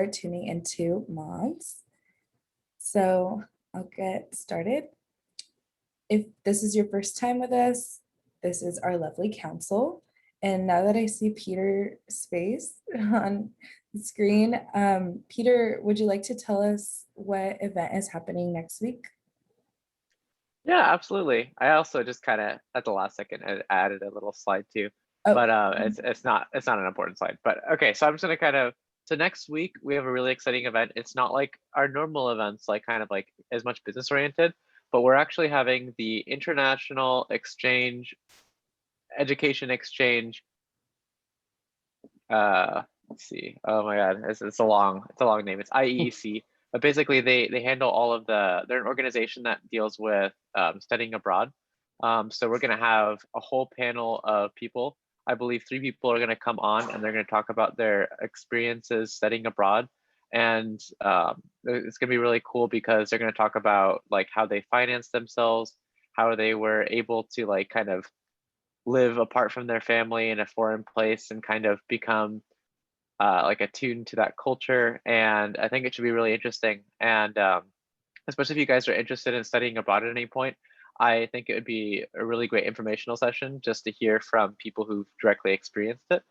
for tuning into Moms. So I'll get started. If this is your first time with us, this is our lovely council. And now that I see Peter's face on the screen, Peter, would you like to tell us what event is happening next week? Yeah, absolutely. I also just kind of at the last second added a little slide too, Oh, but it's not an important slide. But okay, so I'm just gonna so next week we have a really exciting event. It's not like our normal events, like kind of like as much business oriented, but we're actually having the International Exchange Education Exchange. Let's see. Oh my God, it's a long name. It's IEEC. But basically, they handle all of they're an organization that deals with studying abroad. So we're going to have a whole panel of people. I believe 3 people are going to come on, and they're going to talk about their experiences studying abroad. And it's going to be really cool because they're going to talk about like how they finance themselves, how they were able to like kind of live apart from their family in a foreign place and kind of become like attuned to that culture. And I think it should be really interesting. And especially if you guys are interested in studying abroad at any point, I think it would be a really great informational session just to hear from people who've directly experienced it.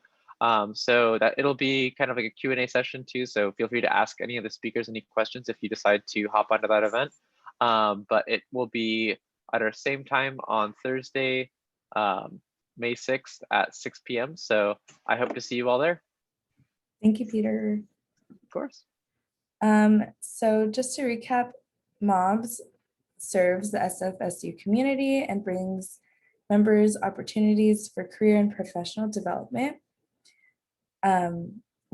So that it'll be kind of like a Q&A session too. So feel free to ask any of the speakers any questions if you decide to hop onto that event. But it will be at our same time on Thursday, May 6th at 6 p.m. So I hope to see you all there. thank you, Peter. Of course. So just to recap, MOBS serves the SFSU community and brings members opportunities for career and professional development.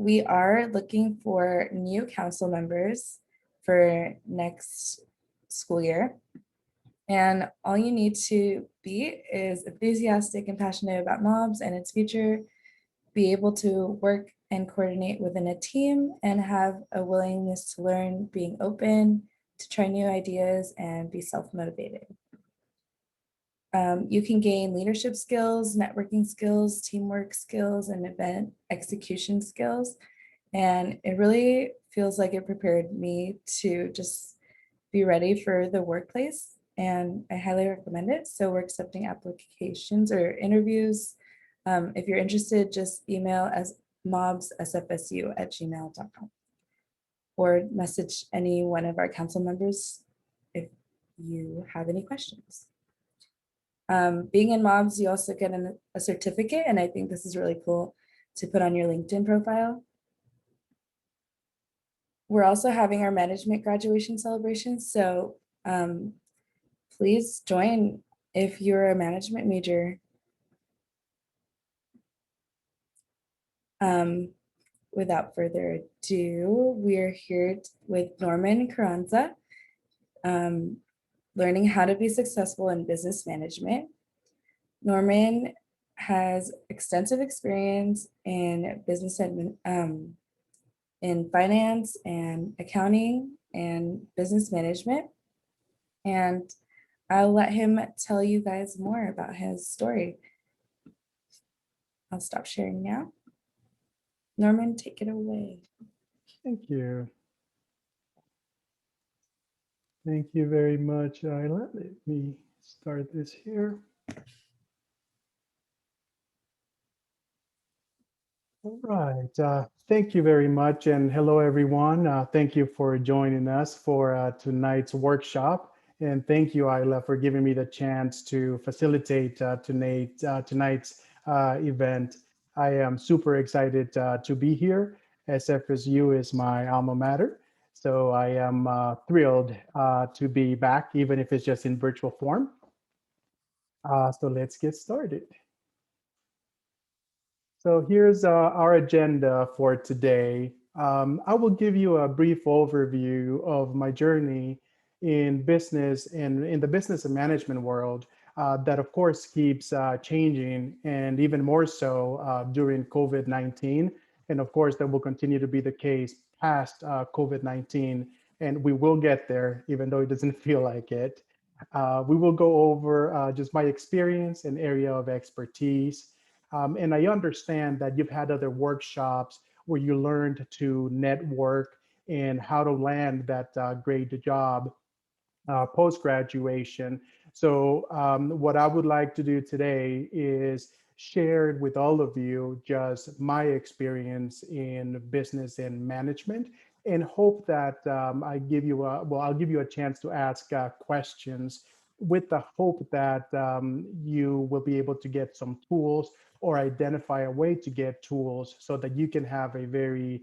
We are looking for new council members for next school year. And all you need to be is enthusiastic and passionate about MOBS and its future, be able to work and coordinate within a team, and have a willingness to learn, being open to try new ideas and be self-motivated. You can gain leadership skills, networking skills, teamwork skills, and event execution skills. And it really feels like it prepared me to just be ready for the workplace. And I highly recommend it. So we're accepting applications or interviews. If you're interested, just email as mobssfsu@gmail.com or message any one of our council members if you have any questions. Being in MOBS, you also get a certificate, and I think this is really cool to put on your LinkedIn profile. We're also having our management graduation celebration, so please join if you're a management major. Without further ado, we're here with Norman Carranza, learning how to be successful in business management. Norman has extensive experience in business in finance and accounting and business management. And I'll let him tell you guys more about his story. I'll stop sharing now. Norman, take it away. Thank you. Thank you very much, Isla. Let me start this here. All right. Thank you very much. And hello, everyone. Thank you for joining us for tonight's workshop. And thank you, Isla, for giving me the chance to facilitate tonight's event. I am super excited to be here. SFSU is my alma mater. So I am thrilled to be back, even if it's just in virtual form. So let's get started. So here's our agenda for today. I will give you a brief overview of my journey in business and in the business and management world that of course keeps changing, and even more so during COVID-19. And of course that will continue to be the case past COVID-19, and we will get there even though it doesn't feel like it. We will go over just my experience and area of expertise. And I understand that you've had other workshops where you learned to network and how to land that great job post graduation. So, what I would like to do today is share with all of you just my experience in business and management, and hope that I'll give you a chance to ask questions with the hope that you will be able to get some tools or identify a way to get tools so that you can have a very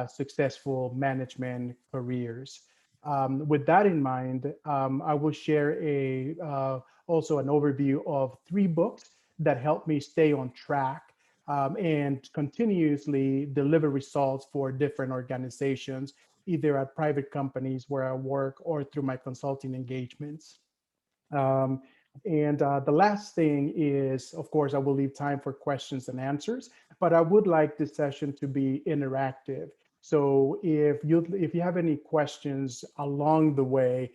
successful management careers. With that in mind, I will share also an overview of 3 books that help me stay on track and continuously deliver results for different organizations, either at private companies where I work or through my consulting engagements. Um, and the last thing is, of course, I will leave time for questions and answers, but I would like this session to be interactive. So if you have any questions along the way,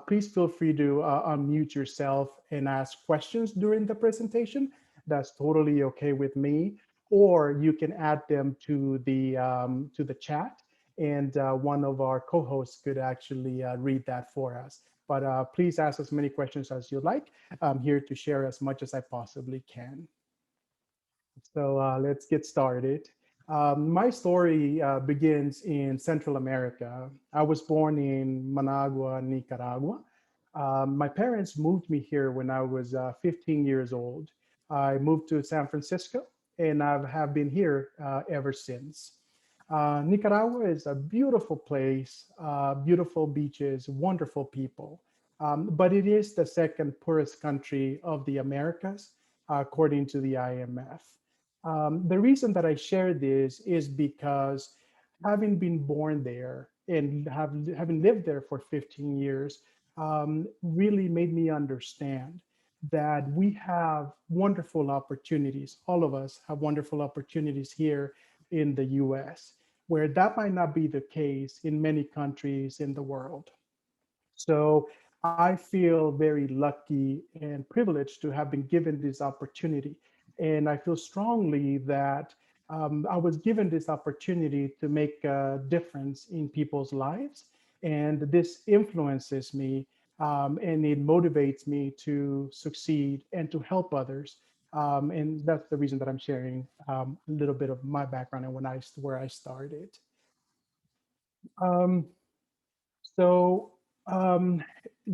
please feel free to unmute yourself and ask questions during the presentation. That's totally okay with me. Or you can add them to the chat, and one of our co-hosts could actually read that for us. But please ask as many questions as you like. I'm here to share as much as I possibly can. So let's get started. My story begins in Central America. I was born in Managua, Nicaragua. My parents moved me here when I was 15 years old. I moved to San Francisco, and I have been here ever since. Nicaragua is a beautiful place, beautiful beaches, wonderful people. But it is the second poorest country of the Americas, according to the IMF. The reason that I share this is because having been born there and having lived there for 15 years really made me understand that we have wonderful opportunities. All of us have wonderful opportunities here in the US, where that might not be the case in many countries in the world. So I feel very lucky and privileged to have been given this opportunity. And I feel strongly that I was given this opportunity to make a difference in people's lives. And this influences me and it motivates me to succeed and to help others. And that's the reason that I'm sharing a little bit of my background and where I started. Um, so, um,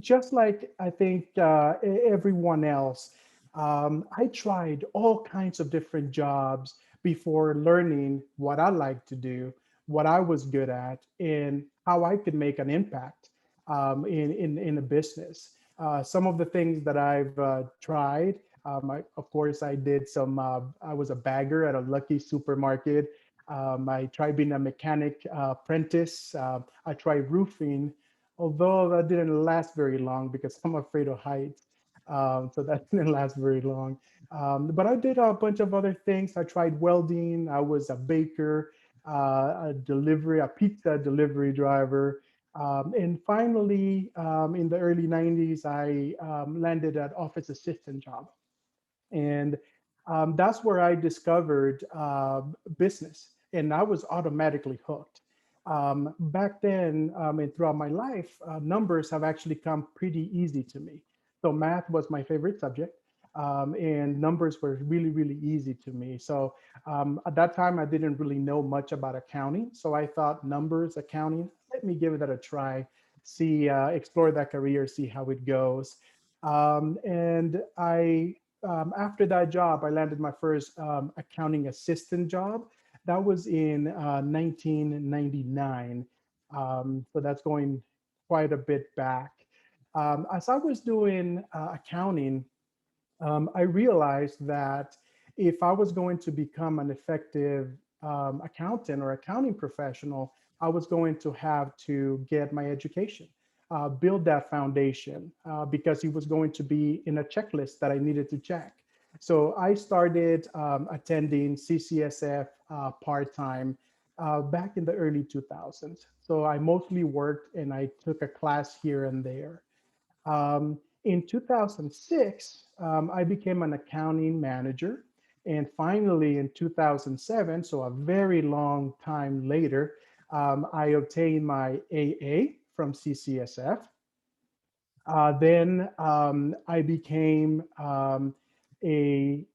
just like I think everyone else, I tried all kinds of different jobs before learning what I like to do, what I was good at, and how I could make an impact in a business. Some of the things that I've tried, of course, I did some. I was a bagger at a Lucky supermarket. I tried being a mechanic apprentice. I tried roofing, although that didn't last very long because I'm afraid of heights. So that didn't last very long. But I did a bunch of other things. I tried welding. I was a baker, a pizza delivery driver. And finally, in the early 90s, I landed an office assistant job. And that's where I discovered business, and I was automatically hooked. Back then and throughout my life, numbers have actually come pretty easy to me. So math was my favorite subject, and numbers were really, really easy to me. So at that time, I didn't really know much about accounting. So I thought numbers, accounting, let me give that a try, explore that career, see how it goes. And after that job, I landed my first accounting assistant job. That was in 1999. So that's going quite a bit back. As I was doing accounting, I realized that if I was going to become an effective accountant or accounting professional, I was going to have to get my education, build that foundation, because it was going to be in a checklist that I needed to check. So I started attending CCSF part-time back in the early 2000s. So I mostly worked and I took a class here and there. In 2006, I became an accounting manager. And finally, in 2007, so a very long time later, I obtained my AA from CCSF. Then I became a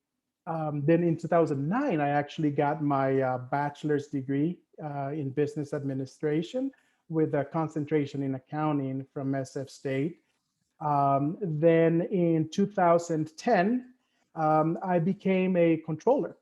then in 2009, I actually got my bachelor's degree in business administration with a concentration in accounting from SF State. Then in 2010, I became a controller.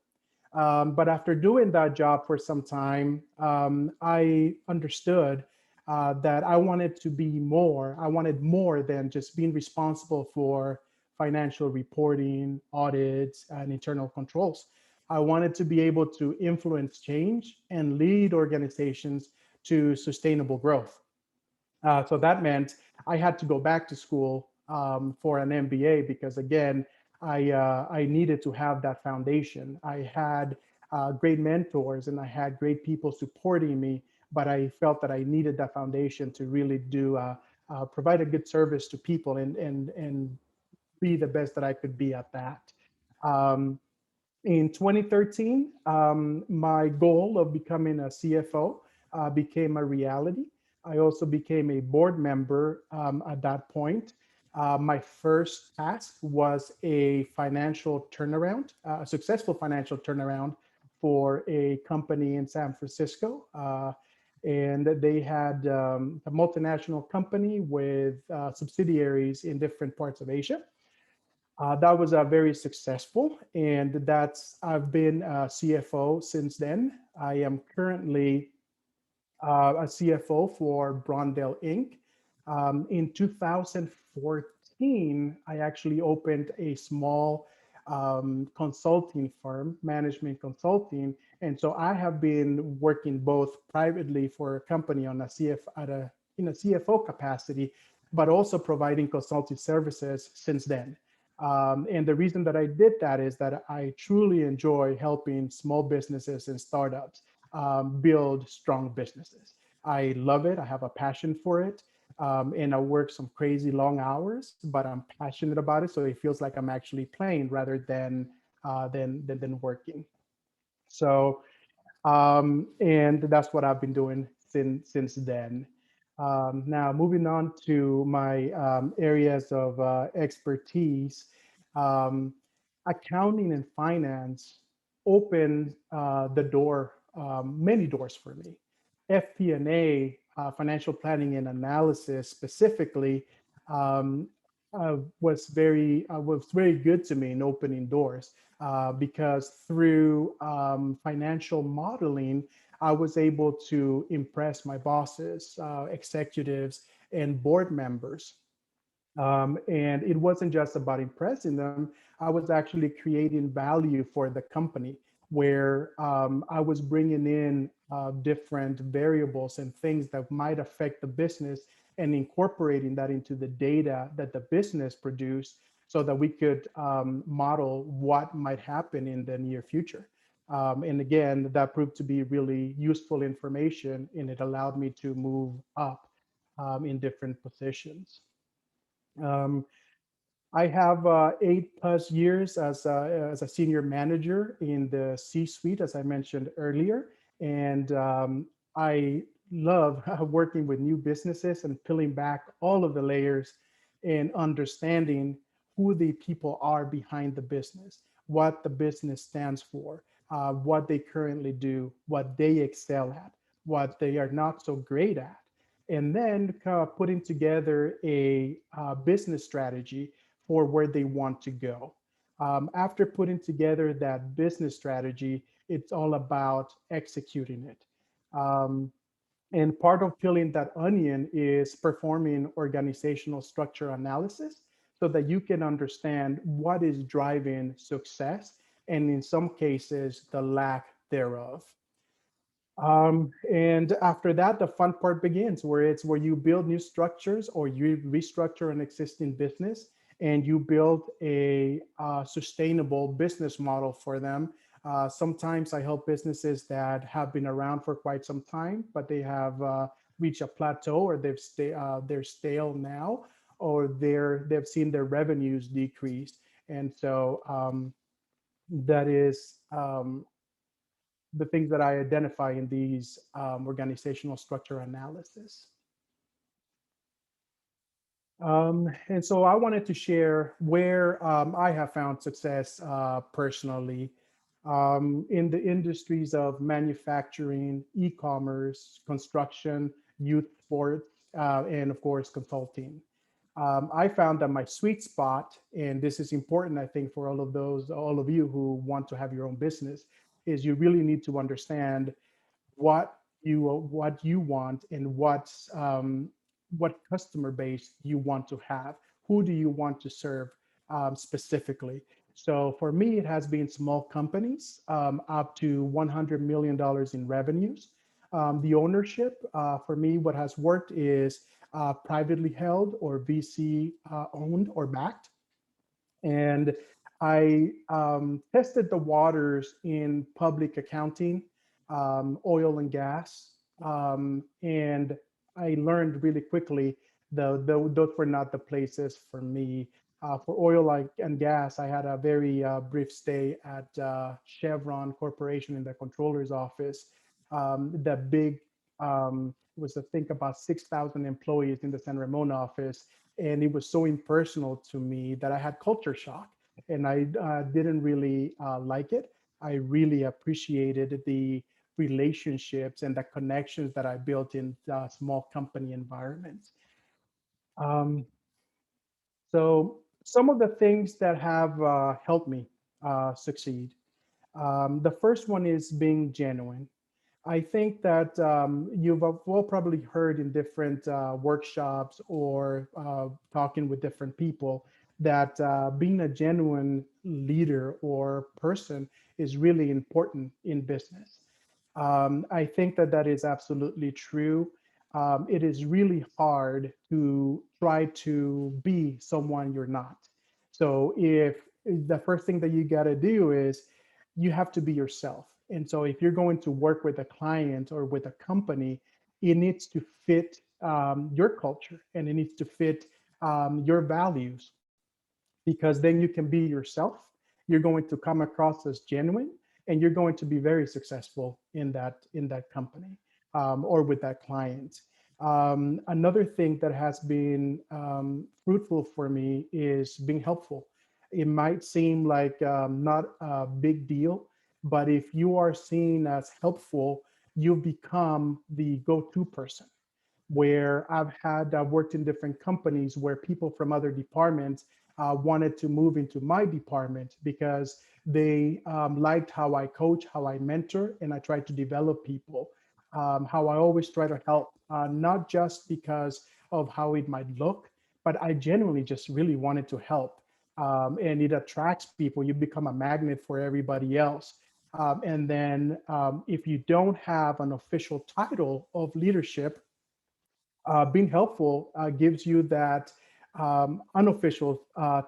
But after doing that job for some time, I understood that I wanted to be more. I wanted more than just being responsible for financial reporting, audits, and internal controls. I wanted to be able to influence change and lead organizations to sustainable growth. So that meant I had to go back to school for an MBA because, again, I needed to have that foundation. I had great mentors and I had great people supporting me, but I felt that I needed that foundation to really provide a good service to people and be the best that I could be at that. Um, in 2013, my goal of becoming a CFO became a reality. I also became a board member at that point. My first task was a financial turnaround, a successful financial turnaround for a company in San Francisco. And they had a multinational company with subsidiaries in different parts of Asia. That was very successful, and I've been a CFO since then. I am currently a CFO for Brondell Inc. In 2014, I actually opened a small consulting firm, management consulting, and so I have been working both privately for a company on a in a CFO capacity, but also providing consulting services since then. And the reason that I did that is that I truly enjoy helping small businesses and startups build strong businesses. I love it. I have a passion for it. And I work some crazy long hours, but I'm passionate about it. So it feels like I'm actually playing rather than working. So and that's what I've been doing since then. Now, moving on to my areas of expertise, um, accounting and finance opened the door, many doors for me. FP&A, financial planning and analysis specifically, um, was very good to me in opening doors because through financial modeling, I was able to impress my bosses, executives, and board members. And it wasn't just about impressing them. I was actually creating value for the company where I was bringing in different variables and things that might affect the business and incorporating that into the data that the business produced so that we could model what might happen in the near future. And again, that proved to be really useful information and it allowed me to move up in different positions. Um, I have 8+ years as a senior manager in the C-suite, as I mentioned earlier, and I love working with new businesses and peeling back all of the layers and understanding who the people are behind the business, what the business stands for, what they currently do, what they excel at, what they are not so great at, and then putting together a business strategy for where they want to go. After putting together that business strategy, it's all about executing it. Um, and part of peeling that onion is performing organizational structure analysis so that you can understand what is driving success and in some cases, the lack thereof. And after that, the fun part begins where you build new structures or you restructure an existing business and you build a sustainable business model for them. Sometimes I help businesses that have been around for quite some time, but they have reached a plateau or they're stale now, or they've seen their revenues decrease. And so that is the things that I identify in these organizational structure analysis. And so I wanted to share where I have found success personally in the industries of manufacturing, e-commerce, construction, youth sports, and of course, consulting. I found that my sweet spot, and this is important, I think, for all of you who want to have your own business, is you really need to understand what you want and what customer base you want to have. Who do you want to serve specifically? So for me, it has been small companies up to $100 million in revenues. The ownership for me, what has worked is privately held or VC owned or backed. And I tested the waters in public accounting, oil and gas, and I learned really quickly those were not the places for me. For oil and gas, I had a very brief stay at Chevron Corporation in the controller's office. The big was, I think, about 6,000 employees in the San Ramon office, and it was so impersonal to me that I had culture shock, and I didn't really like it. I really appreciated the relationships and the connections that I built in small company environments. Um, so some of the things that have helped me succeed. The first one is being genuine. I think that you've all probably heard in different workshops or talking with different people that being a genuine leader or person is really important in business. I think that that is absolutely true. It is really hard to try to be someone you're not. So if the first thing that you got to do is you have to be yourself. And so if you're going to work with a client or with a company, it needs to fit your culture and it needs to fit your values, because then you can be yourself. You're going to come across as genuine, and you're going to be very successful in that company or with that client. Another thing that has been fruitful for me is being helpful. It might seem like not a big deal, but if you are seen as helpful, you become the go-to person. Where I've worked in different companies where people from other departments wanted to move into my department because they liked how I coach, how I mentor, and I try to develop people. How I always try to help, not just because of how it might look, but I genuinely just really wanted to help. And it attracts people. You become a magnet for everybody else. And then if you don't have an official title of leadership, being helpful gives you that unofficial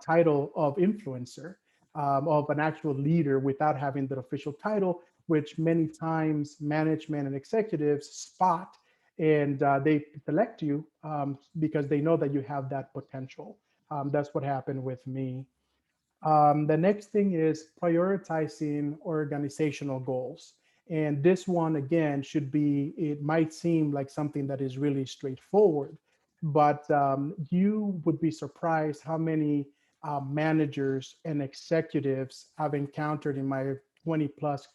title of influencer, of an actual leader without having the official title, which many times management and executives spot, and they select you because they know that you have that potential. That's what happened with me. The next thing is prioritizing organizational goals. And this one, again, should be, it might seem like something that is really straightforward, but you would be surprised how many managers and executives I've encountered in my 20 plus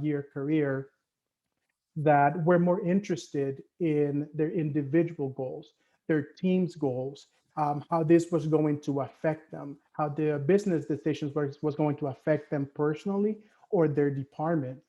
year career that were more interested in their individual goals, their team's goals, how this was going to affect them, how their business decisions was going to affect them personally or their department,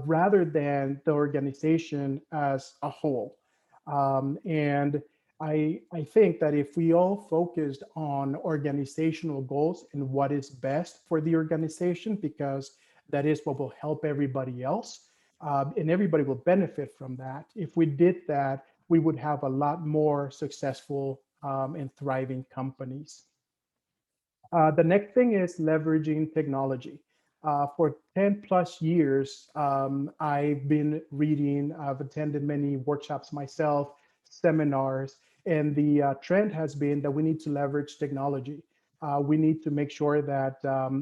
rather than the organization as a whole. And I think that if we all focused on organizational goals and what is best for the organization, because that is what will help everybody else, and everybody will benefit from that. If we did that, we would have a lot more successful and thriving companies. The next thing is leveraging technology. For 10 plus years, I've been reading, I've attended many workshops myself, seminars, and the trend has been that we need to leverage technology. We need to make sure that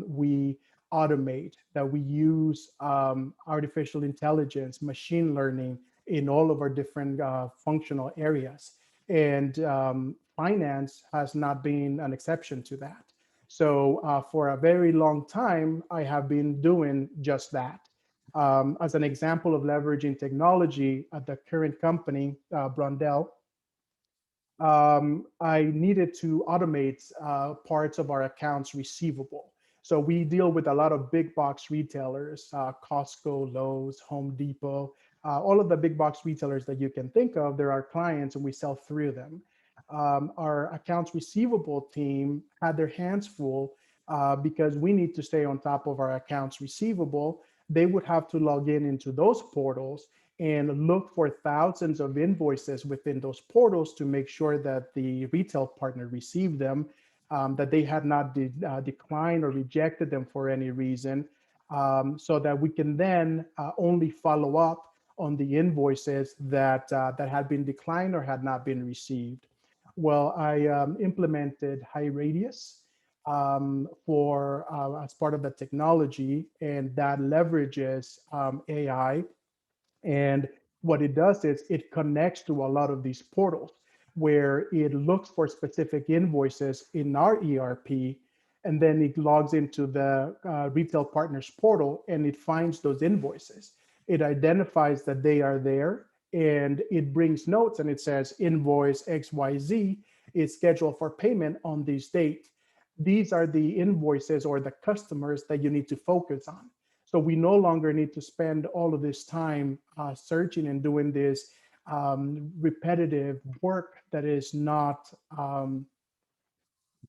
we automate, that we use artificial intelligence, machine learning in all of our different functional areas. And finance has not been an exception to that. So for a very long time, I have been doing just that. As an example of leveraging technology at the current company, Brundell, I needed to automate parts of our accounts receivable. So we deal with a lot of big box retailers, Costco, Lowe's, Home Depot, all of the big box retailers that you can think of. They're our clients and we sell through them. Our accounts receivable team had their hands full because we need to stay on top of our accounts receivable. They would have to log in into those portals and look for thousands of invoices within those portals to make sure that the retail partner received them, that they had not declined or rejected them for any reason, so that we can then only follow up on the invoices that had been declined or had not been received. Well, I implemented High Radius for as part of the technology, and that leverages AI, and what it does is it connects to a lot of these portals where it looks for specific invoices in our ERP, and then it logs into the retail partners portal and it finds those invoices. It identifies that they are there and it brings notes and it says invoice XYZ is scheduled for payment on this date. These are the invoices or the customers that you need to focus on. So we no longer need to spend all of this time searching and doing this repetitive work that is not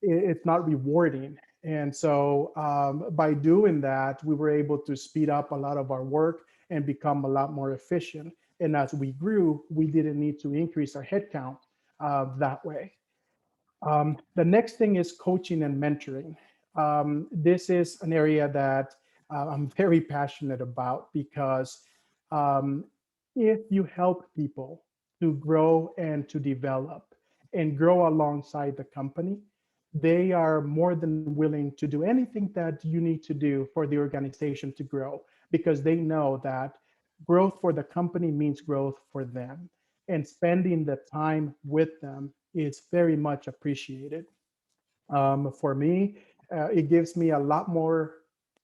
it's not rewarding. And so by doing that, we were able to speed up a lot of our work and become a lot more efficient. And as we grew, we didn't need to increase our headcount that way. The next thing is coaching and mentoring. This is an area that I'm very passionate about because um, if you help people to grow and to develop and grow alongside the company, they are more than willing to do anything that you need to do for the organization to grow because they know that growth for the company means growth for them. And spending the time with them is very much appreciated. For me, it gives me a lot more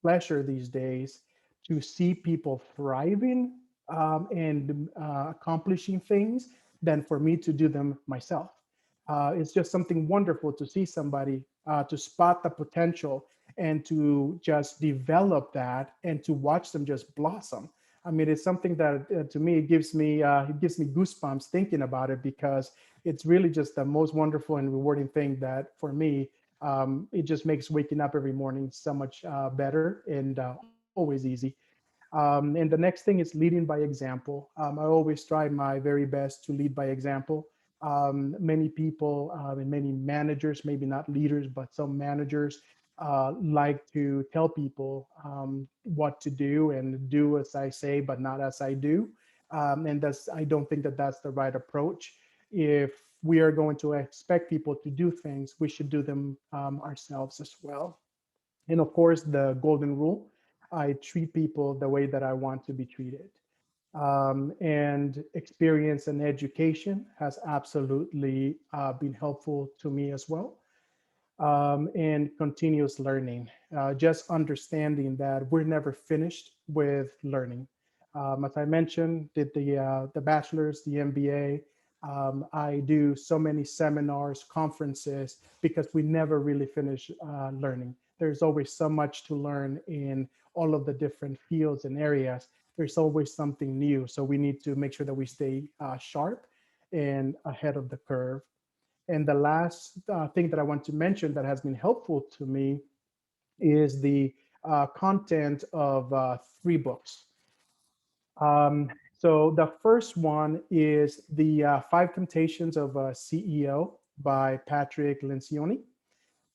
pleasure these days to see people thriving and accomplishing things than for me to do them myself. It's just something wonderful to see somebody to spot the potential and to just develop that and to watch them just blossom. I mean, it's something that to me it gives me goosebumps thinking about it because it's really just the most wonderful and rewarding thing that for me it just makes waking up every morning so much better and always easy. And the next thing is leading by example. I always try my very best to lead by example. Many people and many managers, maybe not leaders, but some managers like to tell people what to do and do as I say, but not as I do. And that's, I don't think that that's the right approach. If we are going to expect people to do things, we should do them ourselves as well. And of course, the golden rule, I treat people the way that I want to be treated. And experience and education has absolutely been helpful to me as well. And continuous learning, just understanding that we're never finished with learning. As I mentioned, did the bachelor's, the MBA. I do so many seminars, conferences, because we never really finish learning. There's always so much to learn in all of the different fields and areas. There's always something new. So we need to make sure that we stay sharp and ahead of the curve. And the last thing that I want to mention that has been helpful to me is the content of 3 books. Um, so the first one is the 5 Temptations of a CEO by Patrick Lencioni.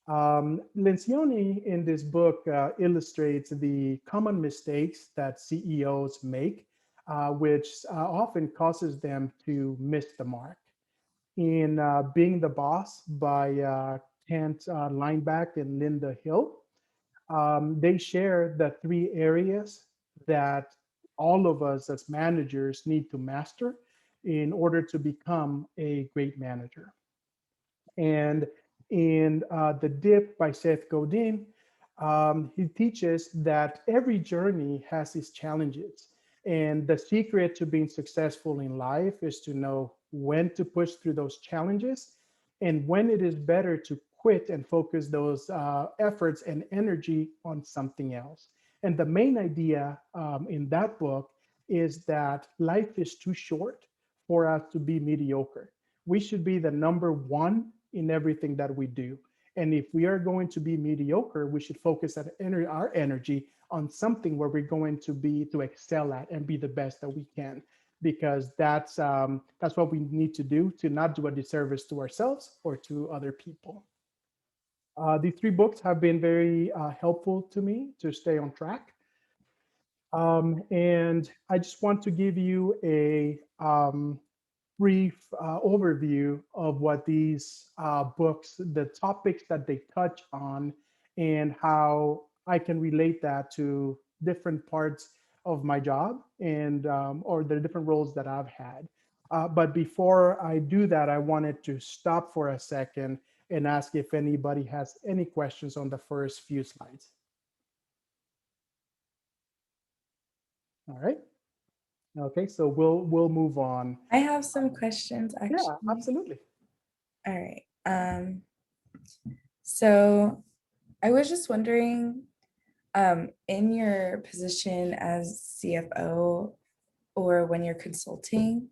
Lencioni in this book illustrates the common mistakes that CEOs make, which often causes them to miss the mark. In Being the Boss by Kent Lineback and Linda Hill, They share the 3 areas that all of us as managers need to master in order to become a great manager. And in The Dip by Seth Godin, he teaches that every journey has its challenges. And the secret to being successful in life is to know when to push through those challenges and when it is better to quit and focus those efforts and energy on something else. And the main idea in that book is that life is too short for us to be mediocre. We should be the number one in everything that we do. And if we are going to be mediocre, we should focus our energy on something where we're going to be to excel at and be the best that we can, because that's what we need to do to not do a disservice to ourselves or to other people. These 3 books have been very helpful to me to stay on track. And I just want to give you a brief overview of what these books, the topics that they touch on, and how I can relate that to different parts of my job and or the different roles that I've had. But before I do that, I wanted to stop for a second and ask if anybody has any questions on the first few slides. All right. Okay, so we'll move on. I have some questions Yeah, actually. absolutely. All right. So I was just wondering, in your position as CFO or when you're consulting,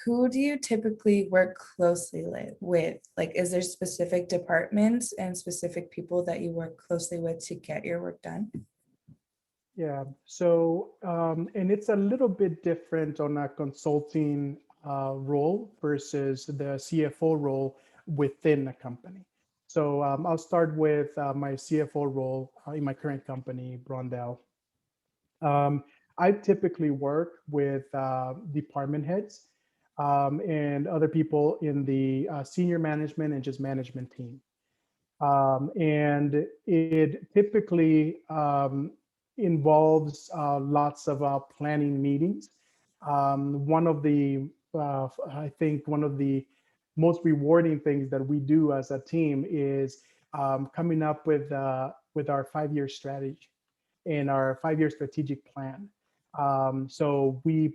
who do you typically work closely with? Like, is there specific departments and specific people that you work closely with to get your work done? Yeah. So, and it's a little bit different on a consulting role versus the CFO role within a company. So, I'll start with my CFO role in my current company, Brondell. Um, I typically work with department heads and other people in the senior management and just management team. And it typically involves lots of planning meetings. One of the, I think, one of the most rewarding things that we do as a team is coming up with our 5-year strategy and our 5-year strategic plan. So we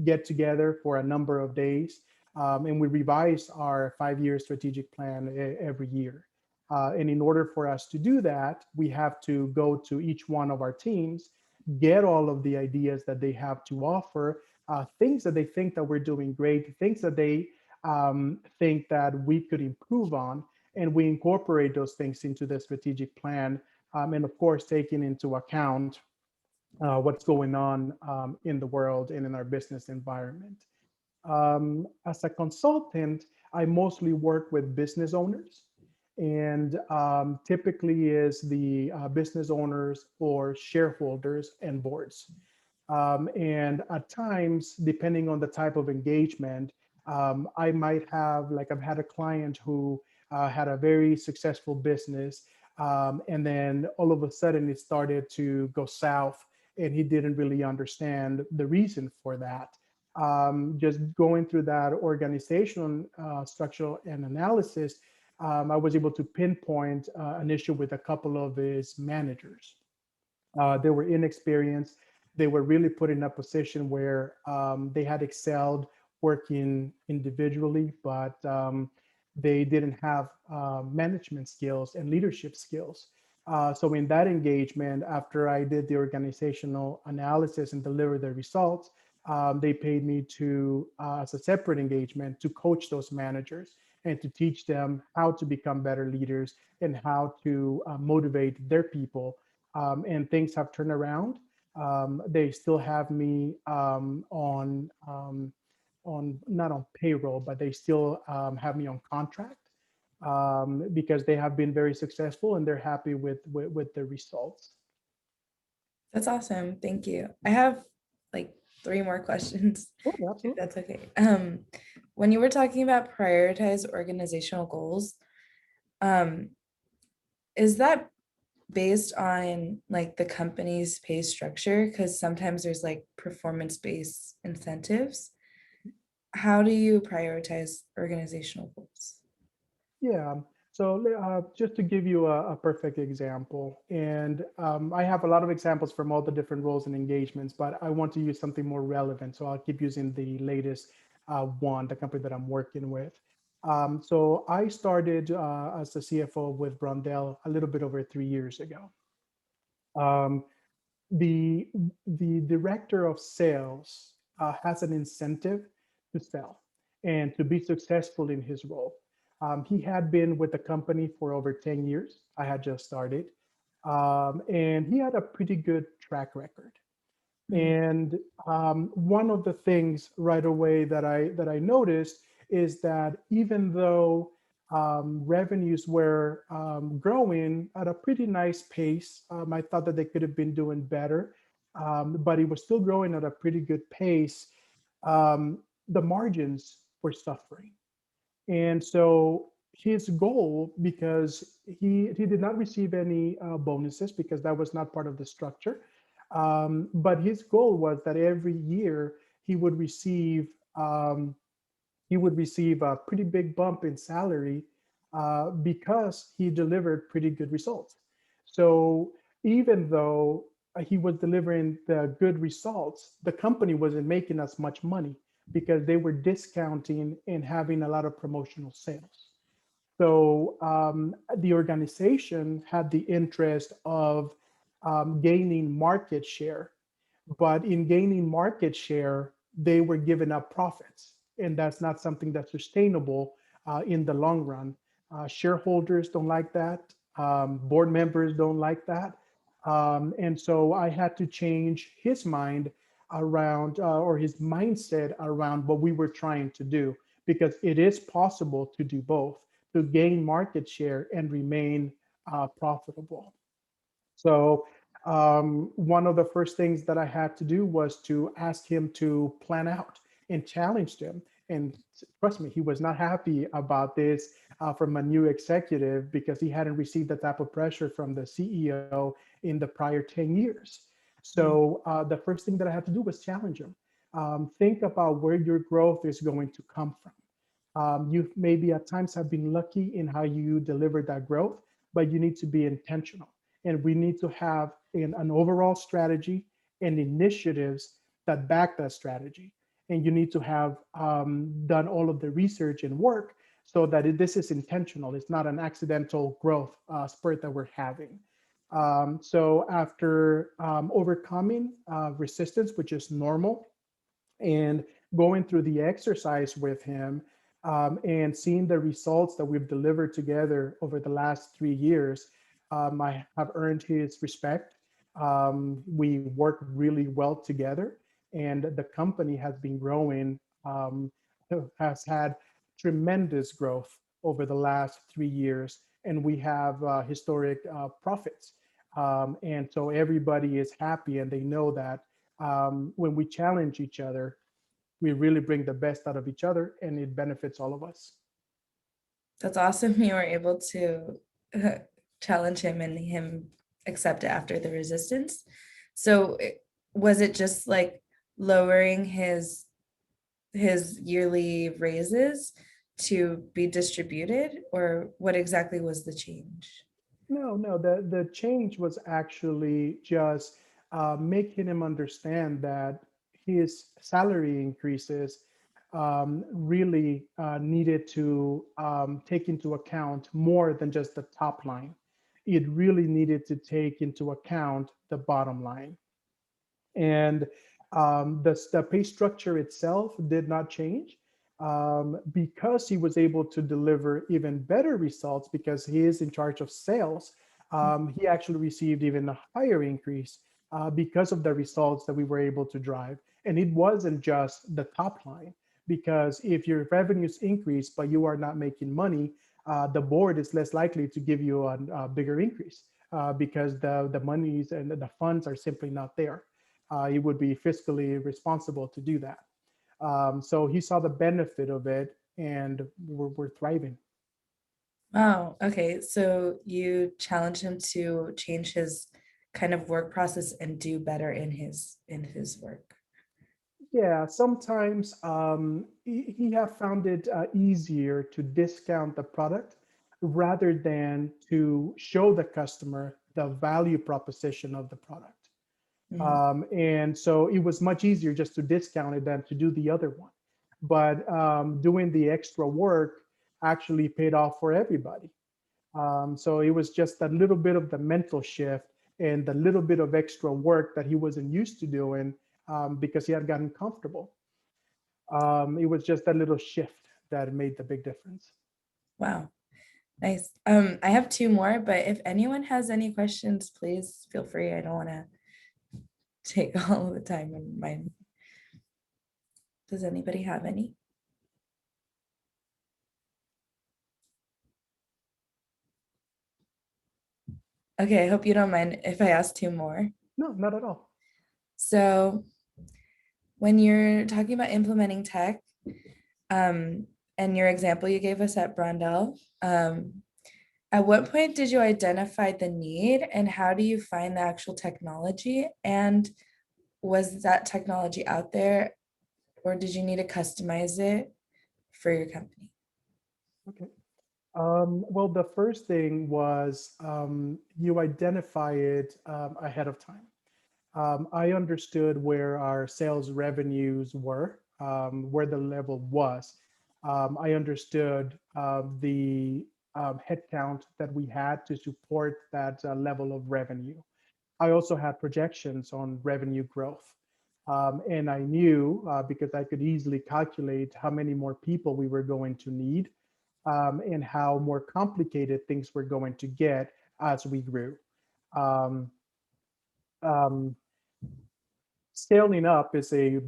get together for a number of days and we revise our 5-year strategic plan every year. And in order for us to do that, we have to go to each one of our teams, get all of the ideas that they have to offer, things that they think that we're doing great, things that they think that we could improve on, and we incorporate those things into the strategic plan. And of course, taking into account what's going on in the world and in our business environment. As a consultant, I mostly work with business owners and typically is the business owners or shareholders and boards. And at times, depending on the type of engagement, I might have, like I've had a client who had a very successful business and then all of a sudden it started to go south and he didn't really understand the reason for that. Just going through that organizational structural and analysis, I was able to pinpoint an issue with a couple of his managers. They were inexperienced. They were really put in a position where they had excelled working individually, but they didn't have management skills and leadership skills. So in that engagement, after I did the organizational analysis and delivered the results, they paid me to, as a separate engagement, to coach those managers and to teach them how to become better leaders and how to motivate their people. And things have turned around. They still have me on not on payroll, but they still have me on contract because they have been very successful and they're happy with the results. That's awesome. Thank you. I have like 3 more questions, Oh, if absolutely. that's okay. When you were talking about prioritize organizational goals, is that based on like the company's pay structure, because sometimes there's like performance-based incentives, how do you prioritize organizational goals? Yeah. So just to give you a perfect example, and I have a lot of examples from all the different roles and engagements, but I want to use something more relevant. So I'll keep using the latest one, the company that I'm working with. So I started as the CFO with Brondell a little bit over 3 years ago. Um, the the director of sales has an incentive to sell and to be successful in his role. He had been with the company for over 10 years. I had just started. And he had a pretty good track record. Mhm. And one of the things right away that I noticed is that even though revenues were growing at a pretty nice pace, I thought that they could have been doing better, but it was still growing at a pretty good pace. Um, the margins were suffering. And so his goal, because he did not receive any bonuses because that was not part of the structure, but his goal was that every year he would receive um, he would receive a pretty big bump in salary because he delivered pretty good results. So even though he was delivering the good results, the company wasn't making as much money because they were discounting and having a lot of promotional sales. So the organization had the interest of gaining market share, but in gaining market share, they were giving up profits. And that's not something that's sustainable in the long run. Shareholders don't like that. Board members don't like that. And so I had to change his mind around, or his mindset around what we were trying to do, because it is possible to do both, to gain market share and remain profitable. So one of the first things that I had to do was to ask him to plan out and challenge him. And trust me, he was not happy about this from a new executive because he hadn't received that type of pressure from the CEO in the prior 10 years. So the first thing that I had to do was challenge him. Think about where your growth is going to come from. You maybe at times have been lucky in how you delivered that growth, but you need to be intentional. And we need to have an overall strategy and initiatives that back that strategy. And you need to have done all of the research and work so that this is intentional. It's not an accidental growth spurt that we're having. So after overcoming resistance, which is normal, and going through the exercise with him and seeing the results that we've delivered together over the last 3 years, I have earned his respect. We work really well together, and the company has been growing, has had tremendous growth over the last 3 years, and we have historic profits. And so everybody is happy, and they know that when we challenge each other, we really bring the best out of each other and it benefits all of us. That's awesome. You were able to challenge him and him accept it after the resistance. So was it just like lowering his yearly raises to be distributed, or what exactly was the change? No, the change was actually just making him understand that his salary increases really needed to take into account more than just the top line. It really needed to take into account the bottom line. And the pay structure itself did not change because he was able to deliver even better results because he is in charge of sales. He actually received even a higher increase because of the results that we were able to drive. And it wasn't just the top line, because if your revenues increase but you are not making money, the board is less likely to give you a bigger increase because the monies and the funds are simply not there. It would be fiscally responsible to do that. So he saw the benefit of it, and we're thriving. Wow. Okay. So you challenged him to change his kind of work process and do better in his work. Yeah, sometimes he have found it easier to discount the product rather than to show the customer the value proposition of the product. Mhm. And so it was much easier just to discount it than to do the other one. But doing the extra work actually paid off for everybody. So it was just a little bit of the mental shift and the little bit of extra work that he wasn't used to doing because he had gotten comfortable. It was just that little shift that made the big difference. Wow. Nice. I have two more, but if anyone has any questions, please feel free. I don't want to take all of the time in mine. Does anybody have any? Okay, I hope you don't mind if I ask two more. No, not at all. So when you're talking about implementing tech, and your example you gave us at Brondell, at what point did you identify the need and how do you find the actual technology? And was that technology out there or did you need to customize it for your company? Okay. Well, the first thing was you identify it ahead of time. I understood where our sales revenues were, where the level was. I understood the headcount that we had to support that level of revenue. I also had projections on revenue growth. And I knew because I could easily calculate how many more people we were going to need and how more complicated things were going to get as we grew. Um, um, Scaling Up is a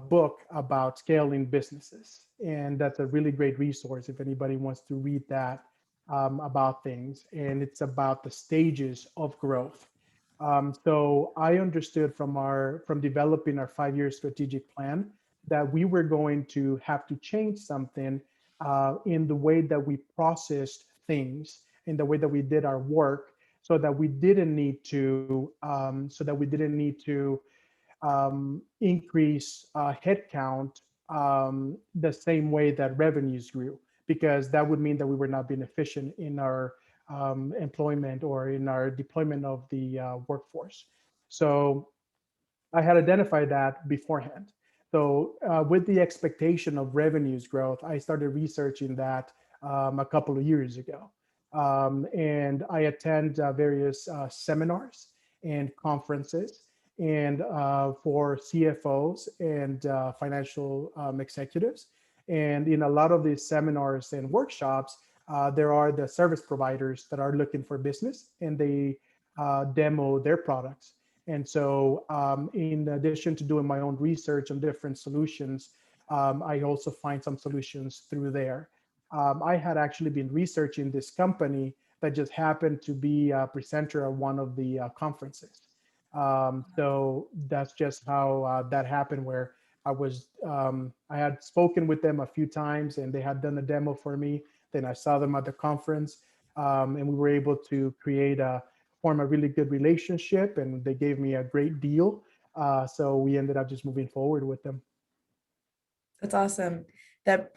book about scaling businesses. And that's a really great resource if anybody wants to read that about things. And it's about the stages of growth. So I understood from developing our 5-year strategic plan that we were going to have to change something in the way that we processed things, in the way that we did our work, so that we didn't need to increase headcount the same way that revenues grew, because that would mean that we were not being efficient in our employment or in our deployment of the workforce. So I had identified that beforehand. So with the expectation of revenues growth, I started researching that a couple of years ago. And I attend various seminars and conferences and for CFOs and financial executives. And in a lot of these seminars and workshops, there are the service providers that are looking for business and they demo their products. And so, in addition to doing my own research on different solutions, I also find some solutions through there. I had actually been researching this company that just happened to be a presenter at one of the conferences. So that's just how that happened, where I had spoken with them a few times and they had done a demo for me. Then I saw them at the conference and we were able to form a really good relationship and they gave me a great deal. So we ended up just moving forward with them. That's awesome. That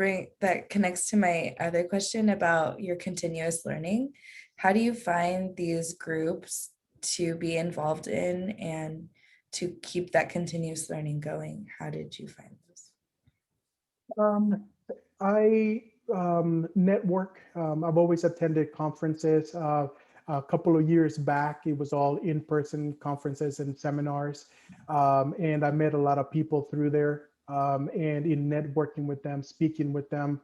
connects to my other question about your continuous learning. How do you find these groups to be involved in and to keep that continuous learning going? How did you find those? Um, I network. I've always attended conferences. A couple of years back, it was all in-person conferences and seminars, and I met a lot of people through there. And in networking with them, speaking with them,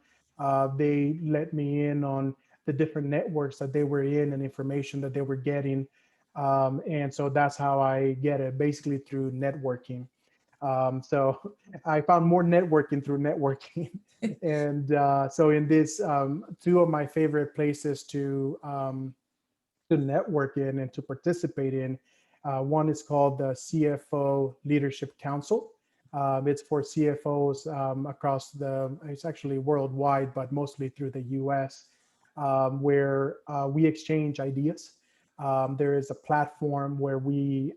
they let me in on the different networks that they were in and information that they were getting. And so that's how I get it, basically through networking. So I found more networking through networking. And so in this, two of my favorite places to network in and to participate in, one is called the CFO Leadership Council. It's for CFOs across it's actually worldwide, but mostly through the US. where we exchange ideas. There is a platform where we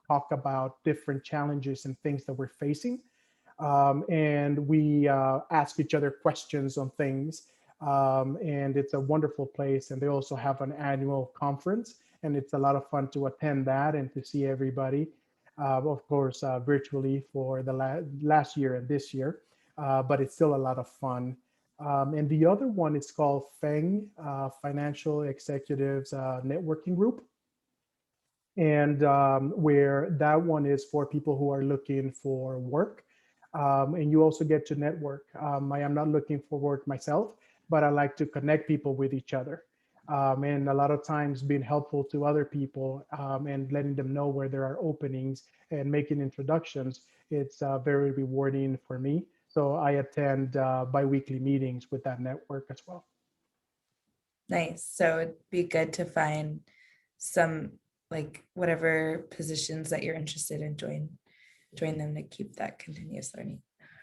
talk about different challenges and things that we're facing. And we ask each other questions on things. And it's a wonderful place. And they also have an annual conference, and it's a lot of fun to attend that and to see everybody, of course, virtually for the last year and this year, but it's still a lot of fun. And the other one is called FENG, Financial Executives Networking Group. And where that one is for people who are looking for work. And you also get to network. I am not looking for work myself, but I like to connect people with each other. And a lot of times being helpful to other people and letting them know where there are openings and making introductions, it's very rewarding for me. So I attend biweekly meetings with that network as well. Nice. So it'd be good to find some, like, whatever positions that you're interested in, join them to keep that continuous learning.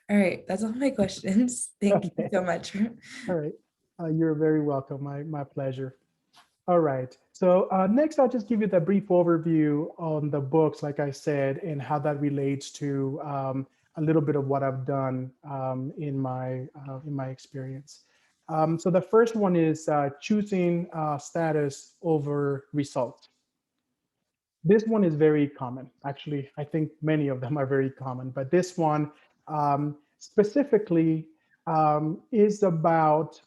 All right, that's all my questions. Thank you Okay. so much. All right. You're very welcome. My pleasure. All right. So next, I'll just give you the brief overview on the books, like I said, and how that relates to a little bit of what I've done in my experience. So the first one is choosing status over result. This one is very common. Actually, I think many of them are very common, but this one specifically is about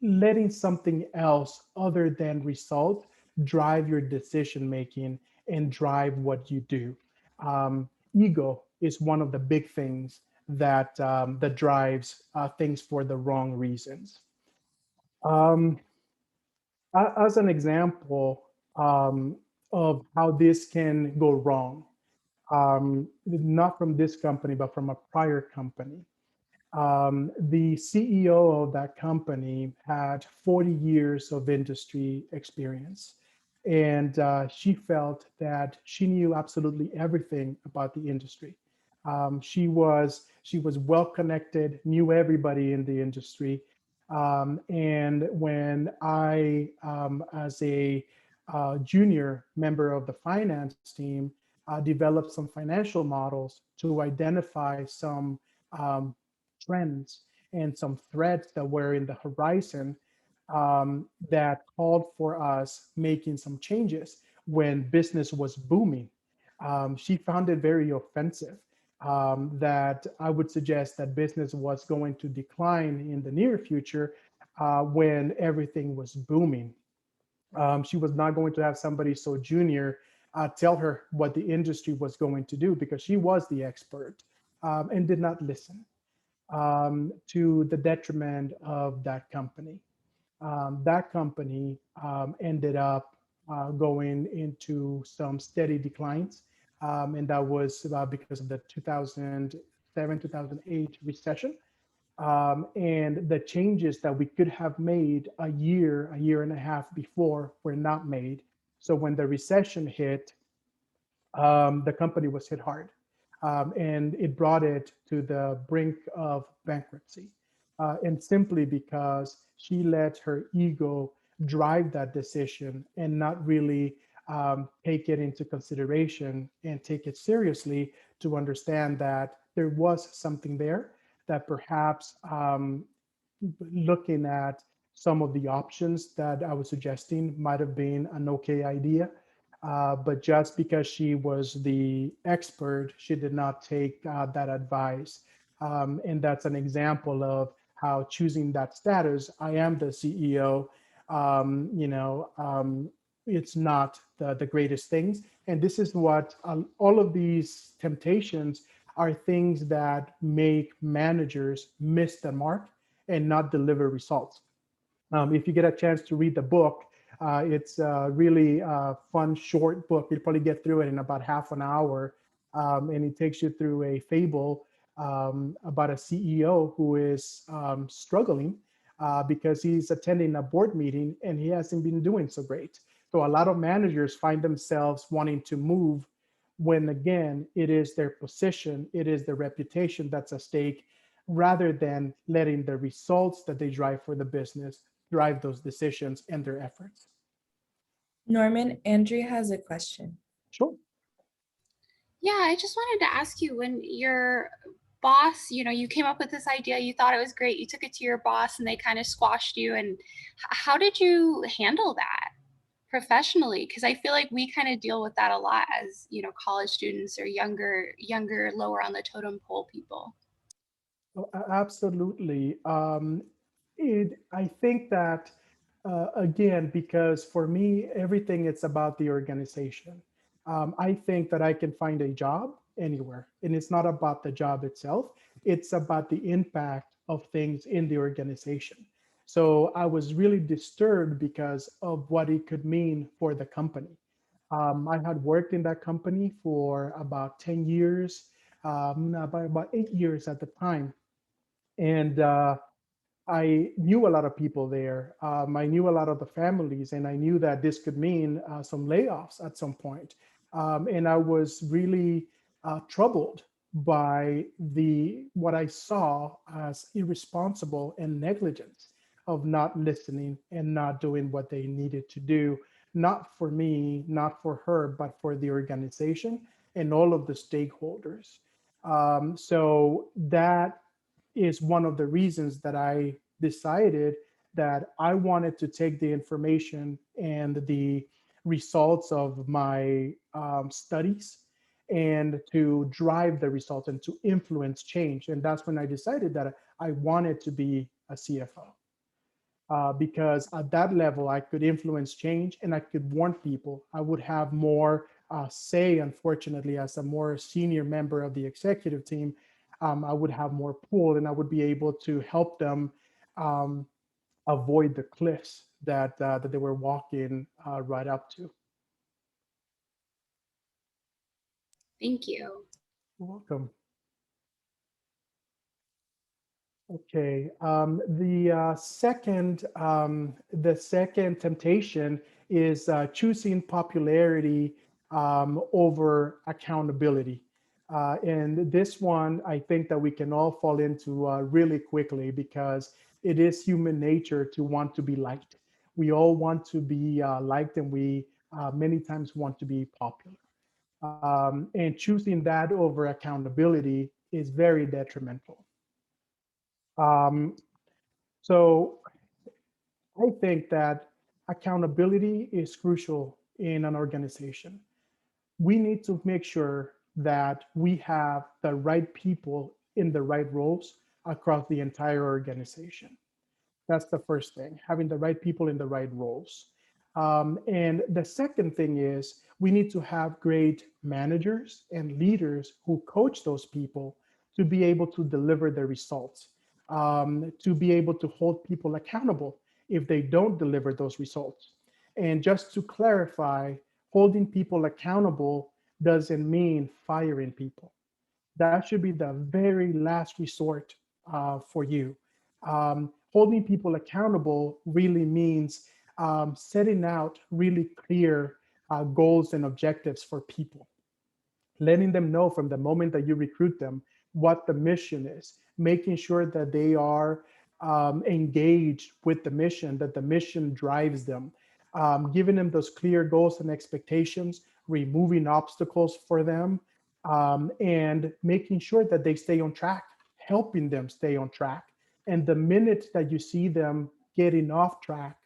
letting something else other than result drive your decision making and drive what you do. Ego is one of the big things that drives things for the wrong reasons. Um, as an example of how this can go wrong, not from this company, but from a prior company. The CEO of that company had 40 years of industry experience. And she felt that she knew absolutely everything about the industry. She was well connected, knew everybody in the industry. And when I, as a junior member of the finance team, developed some financial models to identify some um, trends and some threats that were in the horizon that called for us making some changes when business was booming. She found it very offensive that I would suggest that business was going to decline in the near future when everything was booming. She was not going to have somebody so junior tell her what the industry was going to do because she was the expert and did not listen to the detriment of that company. That company ended up going into some steady declines. And that was because of the 2007, 2008 recession. And the changes that we could have made a year and a half before were not made. So when the recession hit, the company was hit hard, and it brought it to the brink of bankruptcy. And simply because she let her ego drive that decision and not really take it into consideration and take it seriously to understand that there was something there that perhaps looking at some of the options that I was suggesting might have been an okay idea. But just because she was the expert, she did not take that advice. And that's an example of how choosing that status, I am the CEO, it's not the greatest things. And this is what all of these temptations are things that make managers miss the mark and not deliver results. If you get a chance to read the book, it's a really fun, short book. You'll probably get through it in about half an hour. And it takes you through a fable about a CEO who is struggling because he's attending a board meeting and he hasn't been doing so great. So a lot of managers find themselves wanting to move when, again, it is their position, it is their reputation that's at stake, rather than letting the results that they drive for the business drive those decisions and their efforts. Norman, Andrea has a question. Sure. Yeah, I just wanted to ask you, when your boss, you came up with this idea, you thought it was great, you took it to your boss and they kind of squashed you. And how did you handle that professionally? Because I feel like we kind of deal with that a lot as, college students or younger, lower on the totem pole people. Oh, absolutely. I think that, again, because for me, everything it's about the organization. I think that I can find a job anywhere, and it's not about the job itself. It's about the impact of things in the organization. So I was really disturbed because of what it could mean for the company. I had worked in that company for about 10 years, about 8 years at the time, and I knew a lot of people there. I knew a lot of the families, and I knew that this could mean some layoffs at some point. And I was really troubled by the what I saw as irresponsible and negligence of not listening and not doing what they needed to do, not for me, not for her, but for the organization and all of the stakeholders. So that is one of the reasons that I decided that I wanted to take the information and the results of my studies and to drive the results and to influence change. And that's when I decided that I wanted to be a CFO. Because at that level, I could influence change and I could warn people. I would have more say, unfortunately, as a more senior member of the executive team. I would have more pull and I would be able to help them um, avoid the cliffs that they were walking right up to. Thank you. You're welcome. Okay. The second temptation is choosing popularity over accountability. And this one, I think that we can all fall into really quickly because it is human nature to want to be liked. We all want to be liked, and we many times want to be popular. And choosing that over accountability is very detrimental. Um, so I think that accountability is crucial in an organization. We need to make sure that we have the right people in the right roles across the entire organization. That's the first thing, having the right people in the right roles. And the second thing is we need to have great managers and leaders who coach those people to be able to deliver the results, to be able to hold people accountable if they don't deliver those results. And just to clarify, holding people accountable doesn't mean firing people. That should be the very last resort for you. Holding people accountable really means setting out really clear goals and objectives for people, letting them know from the moment that you recruit them what the mission is, making sure that they are engaged with the mission, that the mission drives them, giving them those clear goals and expectations, removing obstacles for them, and making sure that they stay on track, helping them stay on track. And the minute that you see them getting off track,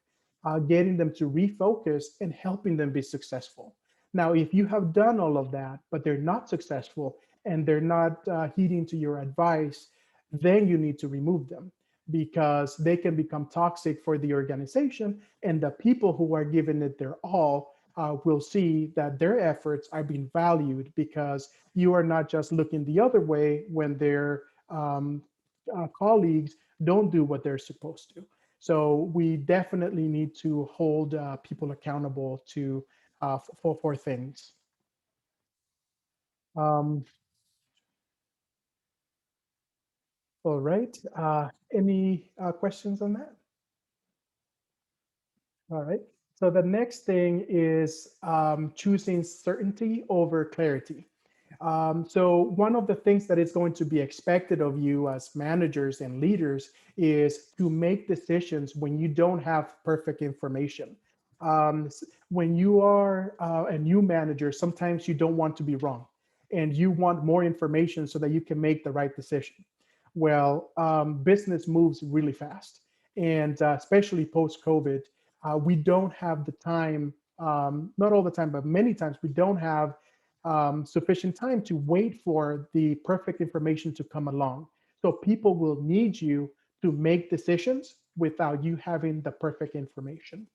getting them to refocus and helping them be successful. Now, if you have done all of that, but they're not successful and they're not heeding to your advice, then you need to remove them because they can become toxic for the organization. And the people who are giving it their all will see that their efforts are being valued because you are not just looking the other way when their colleagues don't do what they're supposed to. So we definitely need to hold people accountable to for things. Um, all right. Any questions on that? All right. So the next thing is choosing certainty over clarity. So one of the things that is going to be expected of you as managers and leaders is to make decisions when you don't have perfect information. When you are a new manager, sometimes you don't want to be wrong and you want more information so that you can make the right decision. Well, business moves really fast, and especially post COVID, we don't have the time, not all the time, but many times we don't have sufficient time to wait for the perfect information to come along. So people will need you to make decisions without you having the perfect information.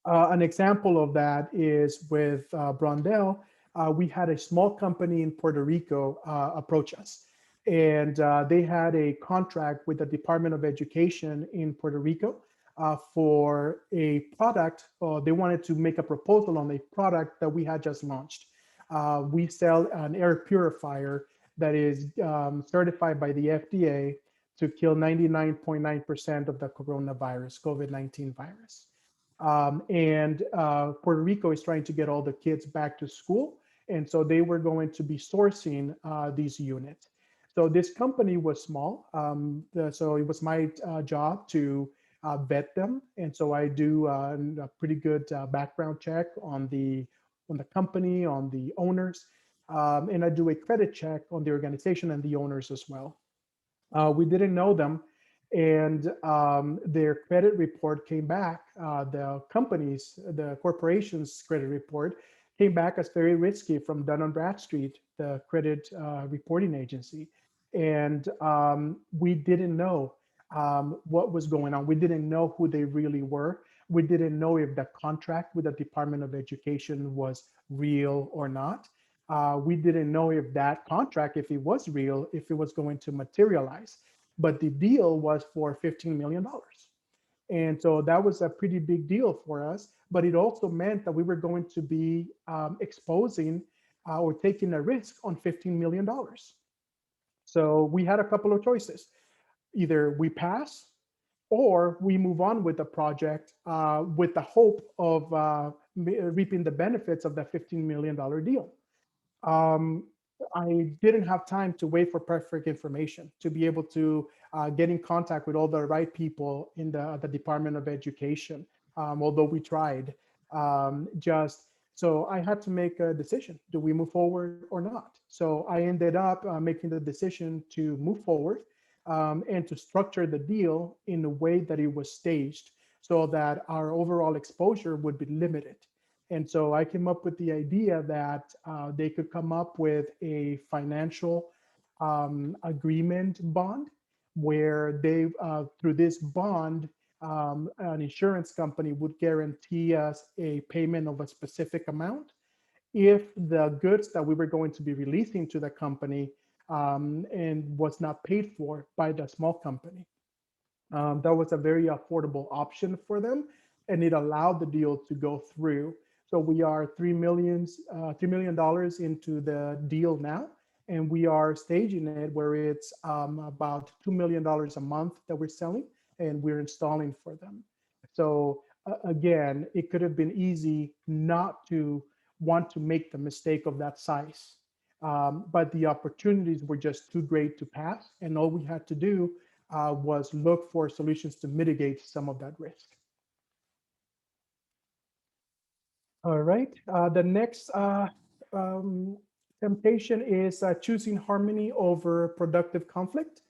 An example of that is with Brondell. We had a small company in Puerto Rico approach us, and they had a contract with the Department of Education in Puerto Rico for a product. They wanted to make a proposal on a product that we had just launched. We sell an air purifier that is certified by the FDA to kill 99.9% of the coronavirus, COVID-19 virus. And Puerto Rico is trying to get all the kids back to school. And so they were going to be sourcing these units. So this company was small. So it was my job to vet them. And so I do a pretty good background check on the company, on the owners. And I do a credit check on the organization and the owners as well. We didn't know them, and their credit report came back. The corporation's credit report came back as very risky from Dun & Bradstreet, the credit reporting agency. And we didn't know what was going on. We didn't know who they really were. We didn't know if the contract with the Department of Education was real or not. We didn't know if that contract, if it was real, if it was going to materialize. But the deal was for $15 million. And so that was a pretty big deal for us. But it also meant that we were going to be exposing or taking a risk on $15 million. So we had a couple of choices. Either we pass or we move on with the project with the hope of reaping the benefits of that $15 million deal. I didn't have time to wait for perfect information to be able to get in contact with all the right people in the Department of Education, although we tried. So I had to make a decision. Do we move forward or not? So I ended up making the decision to move forward and to structure the deal in a way that it was staged so that our overall exposure would be limited. And so I came up with the idea that they could come up with a financial agreement bond where they, through this bond, an insurance company would guarantee us a payment of a specific amount if the goods that we were going to be releasing to the company and was not paid for by the small company. That was a very affordable option for them, and it allowed the deal to go through. So we are $3 million into the deal now, and we are staging it where it's about $2 million a month that we're selling, and we're installing for them. So again, it could have been easy not to want to make the mistake of that size, but the opportunities were just too great to pass, and all we had to do was look for solutions to mitigate some of that risk. All right, the next temptation is choosing harmony over productive conflict.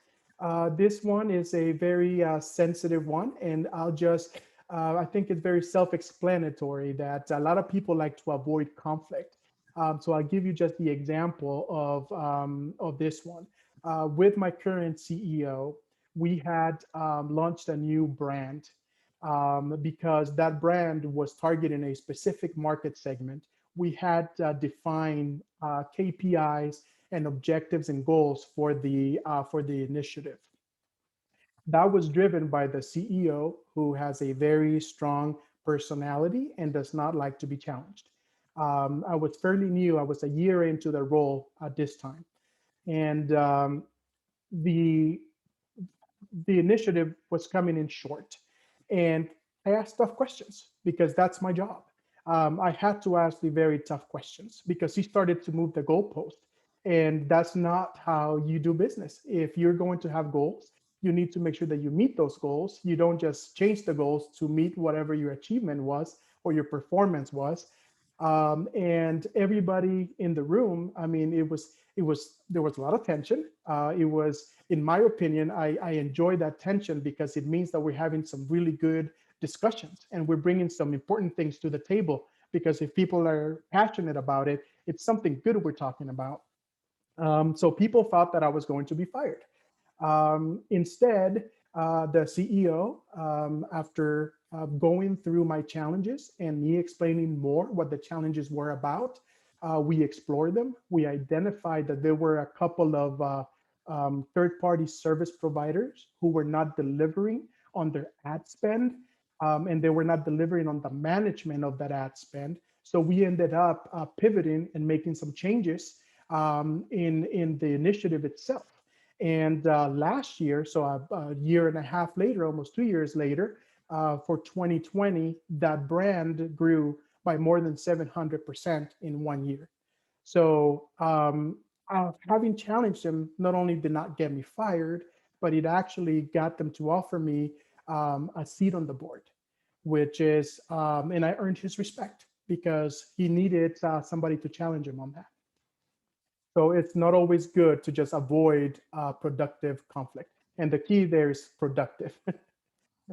This one is a very sensitive one, and I think it's very self-explanatory that a lot of people like to avoid conflict. So I'll give you just the example of this one. With my current CEO, we had launched a new brand because that brand was targeting a specific market segment. We had defined KPIs and objectives and goals for the initiative. That was driven by the CEO, who has a very strong personality and does not like to be challenged. I was fairly new. I was a year into the role at this time. And the initiative was coming in short. And I asked tough questions because that's my job. I had to ask the very tough questions because he started to move the goalpost. And that's not how you do business. If you're going to have goals, you need to make sure that you meet those goals. You don't just change the goals to meet whatever your achievement was or your performance was. And everybody in the room, I mean, there was a lot of tension. It was, in my opinion, I enjoy that tension because it means that we're having some really good discussions and we're bringing some important things to the table. Because if people are passionate about it, it's something good we're talking about. So people thought that I was going to be fired. Instead, the CEO, after going through my challenges and me explaining more what the challenges were about, we explored them. We identified that there were a couple of third-party service providers who were not delivering on their ad spend, and they were not delivering on the management of that ad spend. So we ended up pivoting and making some changes in the initiative itself. And last year, so a year and a half later, almost 2 years later, for 2020, that brand grew by more than 700% in 1 year. So having challenged them not only did not get me fired, but it actually got them to offer me a seat on the board, which is, and I earned his respect because he needed somebody to challenge him on that. So it's not always good to just avoid productive conflict. And the key there is productive.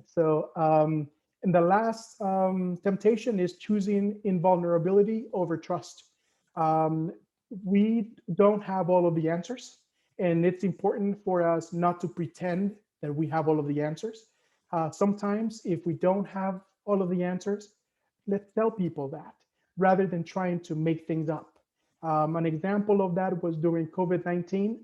So, and the last temptation is choosing invulnerability over trust. We don't have all of the answers, and it's important for us not to pretend that we have all of the answers. Sometimes, if we don't have all of the answers, let's tell people that rather than trying to make things up. An example of that was during COVID-19.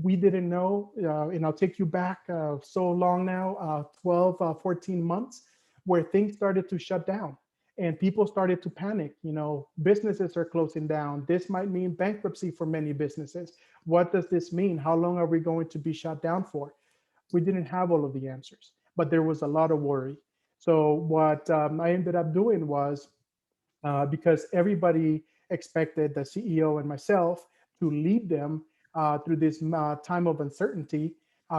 We didn't know, and I'll take you back so long now, 12, 14 months, where things started to shut down and people started to panic. You know, businesses are closing down. This might mean bankruptcy for many businesses. What does this mean? How long are we going to be shut down for? We didn't have all of the answers, but there was a lot of worry. So what I ended up doing was, because everybody expected the CEO and myself to lead them through this time of uncertainty,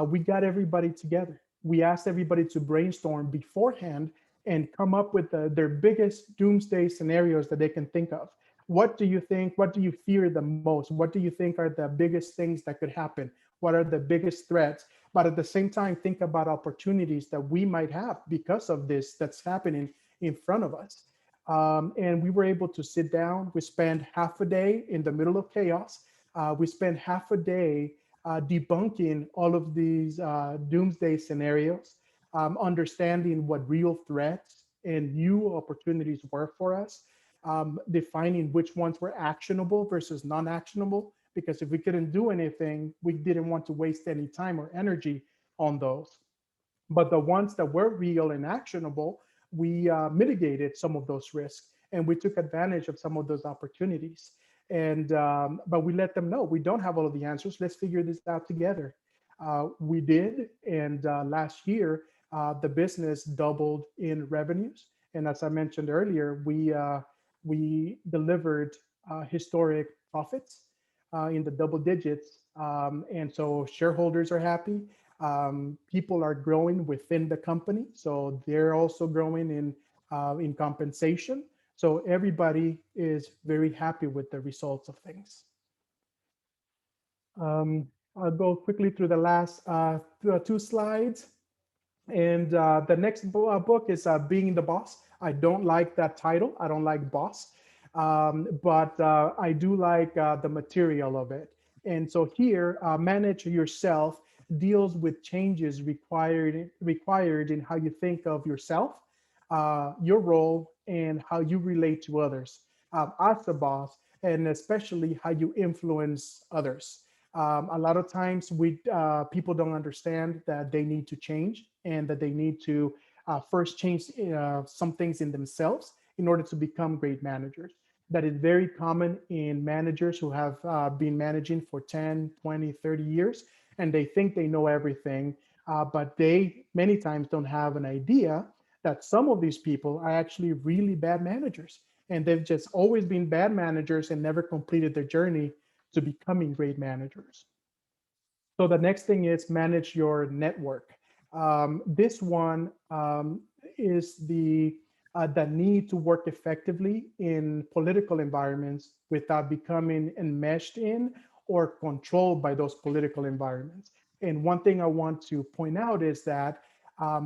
we got everybody together. We asked everybody to brainstorm beforehand and come up with their biggest doomsday scenarios that they can think of. What do you think? What do you fear the most? What do you think are the biggest things that could happen? What are the biggest threats? But at the same time, think about opportunities that we might have because of this that's happening in front of us. And we were able to sit down. We spent half a day in the middle of chaos. We spent half a day debunking all of these doomsday scenarios, understanding what real threats and new opportunities were for us, defining which ones were actionable versus non-actionable. Because if we couldn't do anything, we didn't want to waste any time or energy on those. But the ones that were real and actionable, we mitigated some of those risks and we took advantage of some of those opportunities. And but we let them know we don't have all of the answers. Let's figure this out together. We did, and last year the business doubled in revenues. And as I mentioned earlier, we delivered historic profits in the double digits, and so shareholders are happy. People are growing within the company, so they're also growing in compensation. So everybody is very happy with the results of things. I'll go quickly through the last two slides. And the next book is Being the Boss. I don't like that title. I don't like boss, but I do like the material of it. And so here, Manage Yourself deals with changes required in how you think of yourself, your role, and how you relate to others as a boss, and especially how you influence others. A lot of times people don't understand that they need to change and that they need to first change some things in themselves in order to become great managers. That is very common in managers who have been managing for 10, 20, 30 years, and they think they know everything, but they many times don't have an idea that some of these people are actually really bad managers, and they've just always been bad managers and never completed their journey to becoming great managers. So the next thing is manage your network. This one is the need to work effectively in political environments without becoming enmeshed in or controlled by those political environments. And one thing I want to point out is that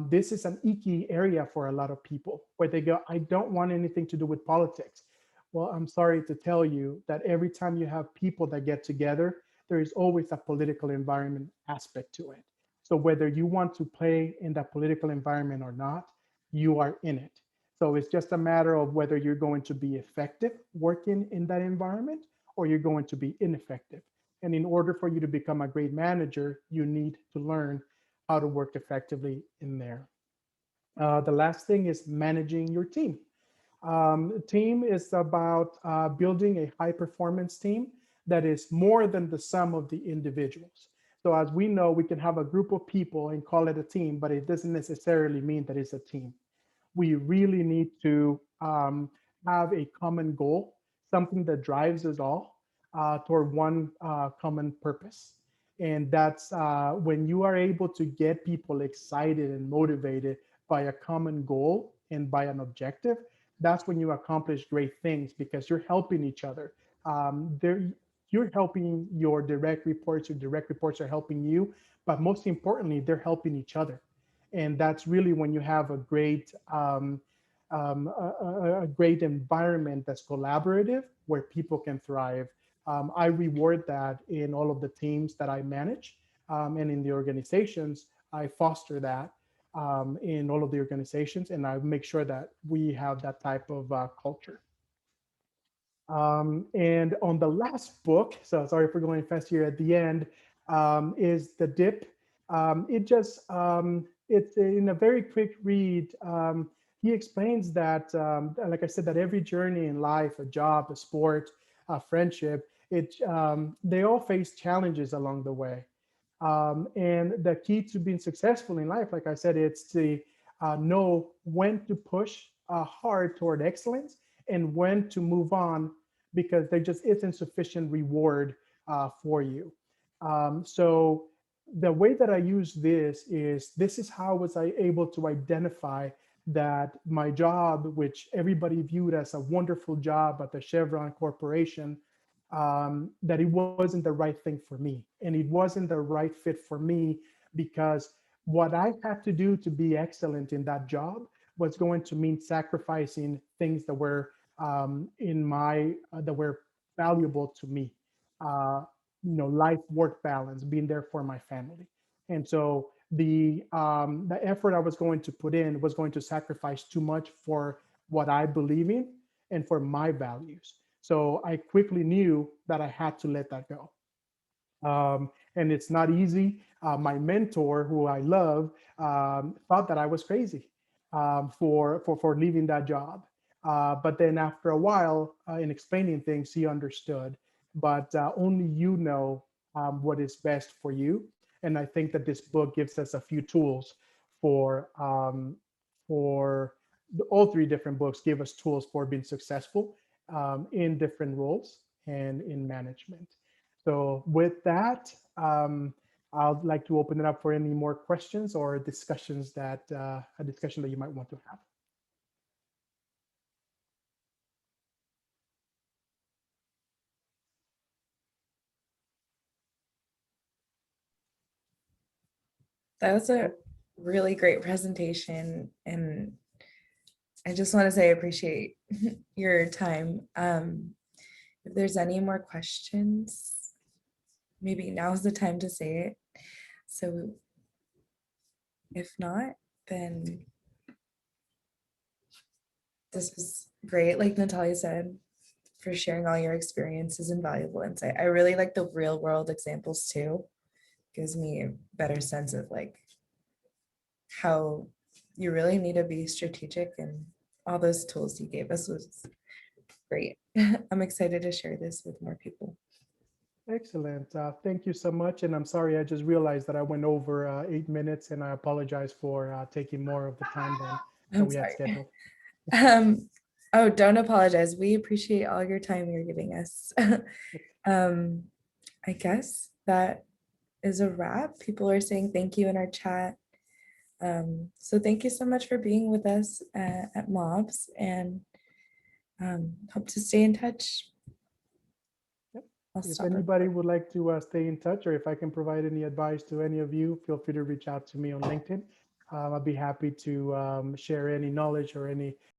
this is an icky area for a lot of people where they go, I don't want anything to do with politics. Well, I'm sorry to tell you that every time you have people that get together, there is always a political environment aspect to it. So whether you want to play in that political environment or not, you are in it. So it's just a matter of whether you're going to be effective working in that environment or you're going to be ineffective. And in order for you to become a great manager, you need to learn how to work effectively in there. The last thing is managing your team. Team is about building a high performance team that is more than the sum of the individuals. So as we know, we can have a group of people and call it a team, but it doesn't necessarily mean that it's a team. We really need to have a common goal, something that drives us all toward one common purpose. And that's when you are able to get people excited and motivated by a common goal and by an objective, that's when you accomplish great things because you're helping each other. You're helping your direct reports are helping you, but most importantly, they're helping each other. And that's really when you have a great environment that's collaborative where people can thrive. I reward that in all of the teams that I manage and in the organizations. I foster that in all of the organizations, and I make sure that we have that type of culture. And on the last book, so sorry for going fast here at the end, is The Dip. It's in a very quick read. He explains that, like I said, that every journey in life, a job, a sport, a friendship, they all face challenges along the way. And the key to being successful in life, like I said, it's to know when to push hard toward excellence and when to move on because there just isn't sufficient reward for you. So the way that I use this is how was I able to identify that my job, which everybody viewed as a wonderful job at the Chevron Corporation, that it wasn't the right thing for me. And it wasn't the right fit for me because what I had to do to be excellent in that job was going to mean sacrificing things that were that were valuable to me. Uh, life work balance, being there for my family. And so the effort I was going to put in was going to sacrifice too much for what I believe in and for my values. So I quickly knew that I had to let that go. And it's not easy. My mentor, who I love, thought that I was crazy for leaving that job. But then after a while, in explaining things, he understood. But only you know what is best for you. And I think that this book gives us a few tools for all three different books give us tools for being successful in different roles and in management. So with that, I'd like to open it up for any more questions or discussions that a discussion that you might want to have. That was a really great presentation, and I just want to say I appreciate your time. If there's any more questions, maybe now's the time to say it. So if not, then this is great. Like Natalia said, for sharing all your experiences and valuable insight. I really like the real world examples too. Gives me a better sense of like how you really need to be strategic, and all those tools you gave us was great. I'm excited to share this with more people. Excellent. Thank you so much. And I'm sorry, I just realized that I went over 8 minutes and I apologize for taking more of the time than I'm we had sorry. scheduled. Oh, don't apologize. We appreciate all your time you're giving us. I guess that is a wrap. People are saying thank you in our chat. So thank you so much for being with us at MOBS, and hope to stay in touch. Yep. I'll If stop anybody recording. would like to stay in touch, or if I can provide any advice to any of you, feel free to reach out to me on LinkedIn. I'll be happy to share any knowledge or any